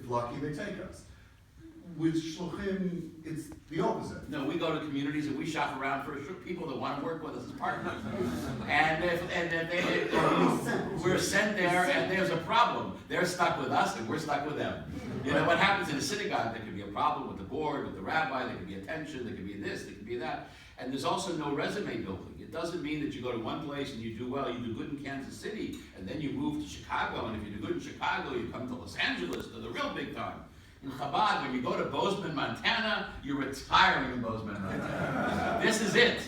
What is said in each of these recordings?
lucky they take us. With shluchim, it's the opposite. No, we go to communities and we shop around for people that want to work with us as partners. And if we're sent there and there's a problem, they're stuck with us and we're stuck with them. You know, what happens in a synagogue, there could be a problem with the board, with the rabbi, there could be a tension, there could be this, there could be that. And there's also no resume building. It doesn't mean that you go to one place and you do well, you do good in Kansas City, and then you move to Chicago, and if you do good in Chicago, you come to Los Angeles, to the real big time. In Chabad, when you go to Bozeman, Montana, you're retiring in Bozeman, Montana. This is it.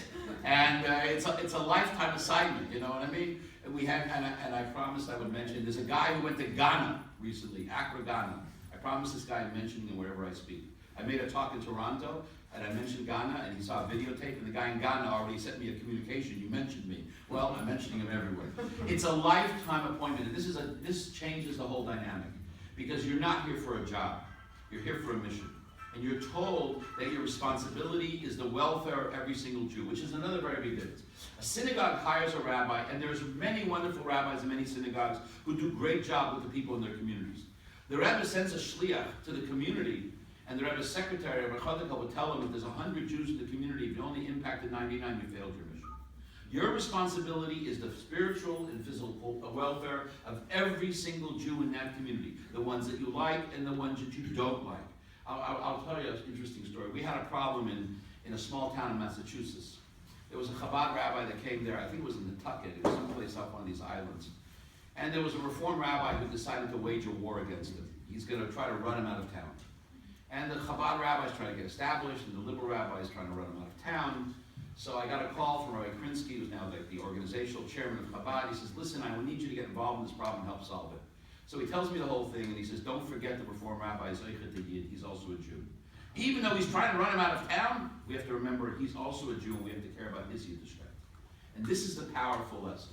And it's a lifetime assignment, you know what I mean? And we have, and I promised I would mention, there's a guy who went to Ghana recently, Accra, Ghana. I promised this guy mentioning him wherever I speak. I made a talk in Toronto, and I mentioned Ghana, and he saw a videotape, and the guy in Ghana already sent me a communication. You mentioned me. Well, I'm mentioning him everywhere. It's a lifetime appointment, and this changes the whole dynamic, because you're not here for a job. You're here for a mission. And you're told that your responsibility is the welfare of every single Jew, which is another very big difference. A synagogue hires a rabbi, and there's many wonderful rabbis in many synagogues who do a great job with the people in their communities. The Rebbe sends a shliach to the community, and the Rebbe's secretary, Rabbi Chodaka, would tell him, if there's 100 Jews in the community, if you only impacted 99, you failed your mission. Your responsibility is the spiritual and physical welfare of every single Jew in that community, the ones that you like and the ones that you don't like. I'll tell you an interesting story. We had a problem in a small town in Massachusetts. There was a Chabad rabbi that came there, I think it was in Nantucket, it was someplace up on these islands. And there was a Reform rabbi who decided to wage a war against him. He's going to try to run him out of town. And the Chabad rabbi is trying to get established, and the liberal rabbi is trying to run him out of town. So I got a call from Rabbi Krinsky, who's now the organizational chairman of Chabad. He says, listen, I will need you to get involved in this problem and help solve it. So he tells me the whole thing, and he says, don't forget the Reform rabbi is Eichet Yid, he's also a Jew. Even though he's trying to run him out of town, we have to remember he's also a Jew, and we have to care about his Yiddishkeit. And this is the powerful lesson.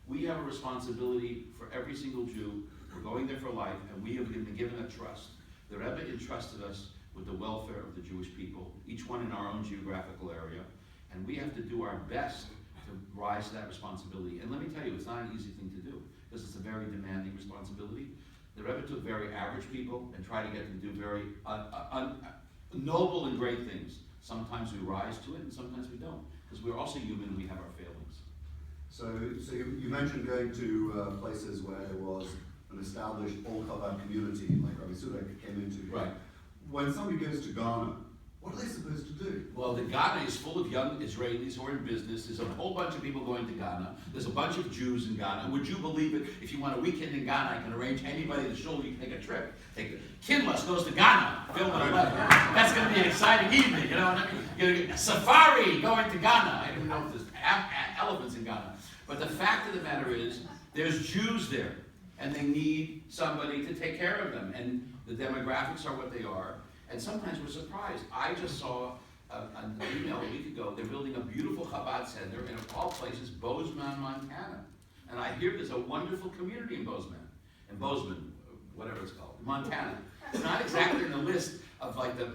We have a responsibility for every single Jew. We're going there for life, and we have been given a trust. The Rebbe entrusted us with the welfare of the Jewish people, each one in our own geographical area, and we have to do our best to rise to that responsibility. And let me tell you, it's not an easy thing to do, because it's a very demanding responsibility. The Rebbe took very average people and tried to get them to do very noble and great things. Sometimes we rise to it, and sometimes we don't, because we're also human and we have our failings. So you mentioned going to places where there was an established old Chabad community, like Rabbi Sudek came into. Right. When somebody goes to Ghana, what are they supposed to do? Well, the Ghana is full of young Israelis who are in business. There's a whole bunch of people going to Ghana. There's a bunch of Jews in Ghana. Would you believe it? If you want a weekend in Ghana, I can arrange anybody to show you can take a trip. Kinloss goes to Ghana, film at 11. That's going to be an exciting evening, you know what I mean? You're gonna, safari going to Ghana. I don't know if there's elephants in Ghana. But the fact of the matter is, there's Jews there, and they need somebody to take care of them. And the demographics are what they are. And sometimes we're surprised. I just saw an email a week ago. They're building a beautiful Chabad center in, of all places, Bozeman, Montana. And I hear there's a wonderful community in Bozeman, whatever it's called, Montana. It's not exactly in the list of like the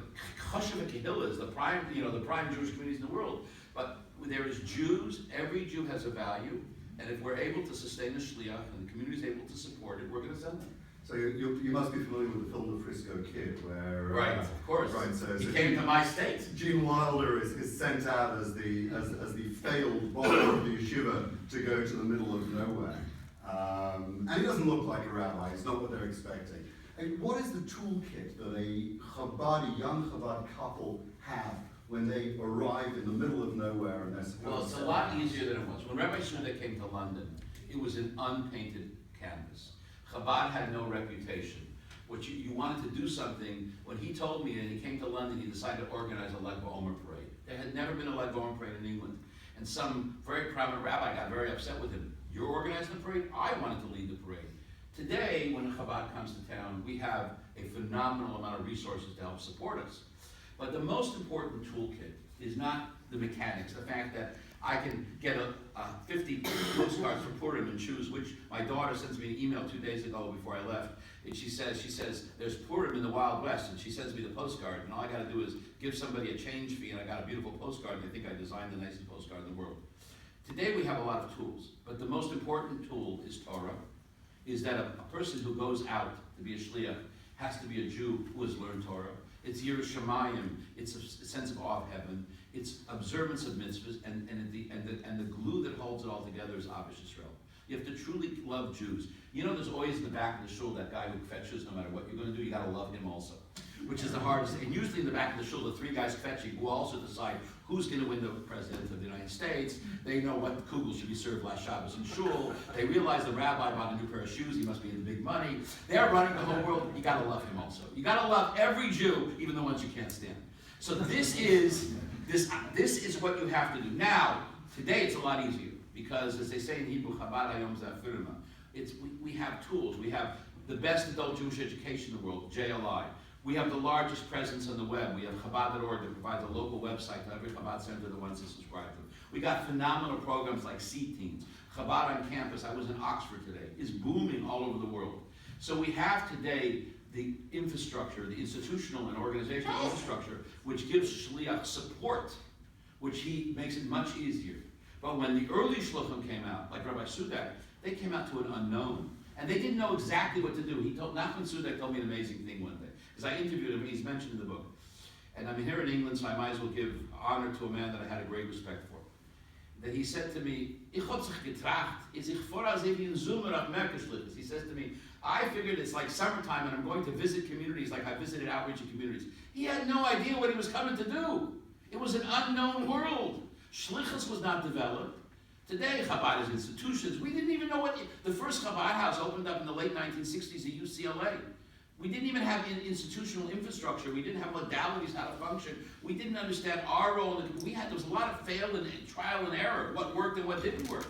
Choshev Kehillas, the prime Jewish communities in the world. But there is Jews. Every Jew has a value. And if we're able to sustain the shliach and the community is able to support it, we're going to send them. So you must be familiar with the film The Frisco Kid, where right, of course. Right, so he came to my state. Gene Wilder is sent out as the failed boss of the yeshiva to go to the middle of nowhere, and he doesn't look like a rabbi. It's not what they're expecting. And what is the toolkit that a young Chabad couple have when they arrive in the middle of nowhere and they're supposed Well, it's a lot easier than it was. When Rabbi Sudek came to London, it was an unpainted canvas. Chabad had no reputation. You wanted to do something. When he told me that he came to London, he decided to organize a Leg BaOmer parade. There had never been a Leg BaOmer parade in England. And some very prominent rabbi got very upset with him. You're organizing the parade? I wanted to lead the parade. Today, when Chabad comes to town, we have a phenomenal amount of resources to help support us. But the most important toolkit is not the mechanics, the fact that I can get 50 postcards from Purim and choose which. My daughter sends me an email 2 days ago before I left, and she says, there's Purim in the Wild West, and she sends me the postcard, and all I got to do is give somebody a change fee, and I got a beautiful postcard, and I think I designed the nicest postcard in the world. Today we have a lot of tools, but the most important tool is Torah, is that a person who goes out to be a shliach has to be a Jew who has learned Torah. It's Yiras Shamayim. It's a sense of awe of heaven. It's observance of mitzvahs, and the glue that holds it all together is Ahavas Yisrael. You have to truly love Jews. You know, there's always in the back of the shul that guy who fetches. No matter what you're going to do, you got to love him also, which is the hardest. And usually in the back of the shul, the three guys fetching who also decide who's going to win the president of the United States. They know what kugel should be served last Shabbos in shul. They realize the rabbi bought a new pair of shoes. He must be in big money. They're running the whole world. You got to love him also. You got to love every Jew, even the ones you can't stand. So this is what you have to do. Now, today it's a lot easier because, as they say in Hebrew, Chabad Hayom Zafirma. We have tools. We have the best adult Jewish education in the world, JLI. We have the largest presence on the web. We have Chabad.org that provides a local website to every Chabad center that wants to subscribe to. We got phenomenal programs like Seed Teams. Chabad on campus, I was in Oxford today, is booming all over the world. So we have today the infrastructure, the institutional and organizational infrastructure, which gives Shliach support, which he makes it much easier. But when the early Shluchim came out, like Rabbi Sudak, they came out to an unknown. And they didn't know exactly what to do. Nachman Sudak told me an amazing thing one day. Because I interviewed him, he's mentioned in the book. And I'm here in England, so I might as well give honor to a man that I had a great respect for. That he said to me, he says to me, I figured it's like summertime and I'm going to visit communities like I visited outreach in communities. He had no idea what he was coming to do. It was an unknown world. Shlichus was not developed. Today, Chabad is institutions. We didn't even know what the first Chabad house opened up in the late 1960s at UCLA. We didn't even have institutional infrastructure. We didn't have modalities how to function. We didn't understand our role. There was a lot of fail and trial and error, what worked and what didn't work.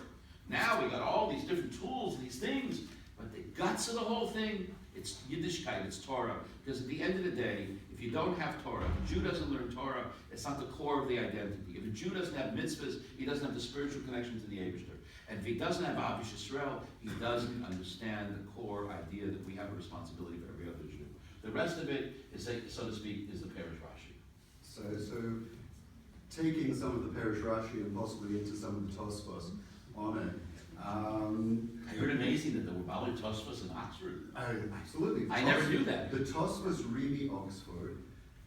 Now we got all these different tools, these things, but the guts of the whole thing, it's Yiddishkeit, it's Torah. Because at the end of the day, if you don't have Torah, if a Jew doesn't learn Torah, it's not the core of the identity. If a Jew doesn't have mitzvahs, he doesn't have the spiritual connection to the Eibishter. And if he doesn't have Ahavas Yisrael, he doesn't understand the core idea that we have a responsibility for every other Jew. The rest of it is, so to speak, is the Perish Rashi. So taking some of the Perish Rashi and possibly into some of the Tosfos on it. I heard amazing that there were Bali Tosfos in Oxford. Absolutely. I never knew that. The Tosfos Rebbe Oxford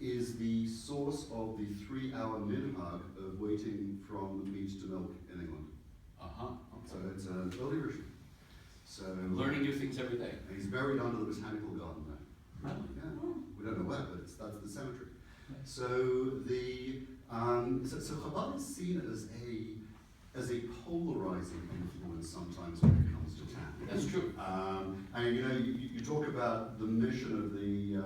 is the source of the 3-hour minhag of waiting from meat to milk in England. Okay. So it's an early Rishon. So Learning new things every day. And he's buried under the botanical garden there. Really? Yeah. We don't know where, but that's the cemetery. So so Chabad is seen as a polarizing influence sometimes when it comes to town. That's true. And you know, you talk about the mission of the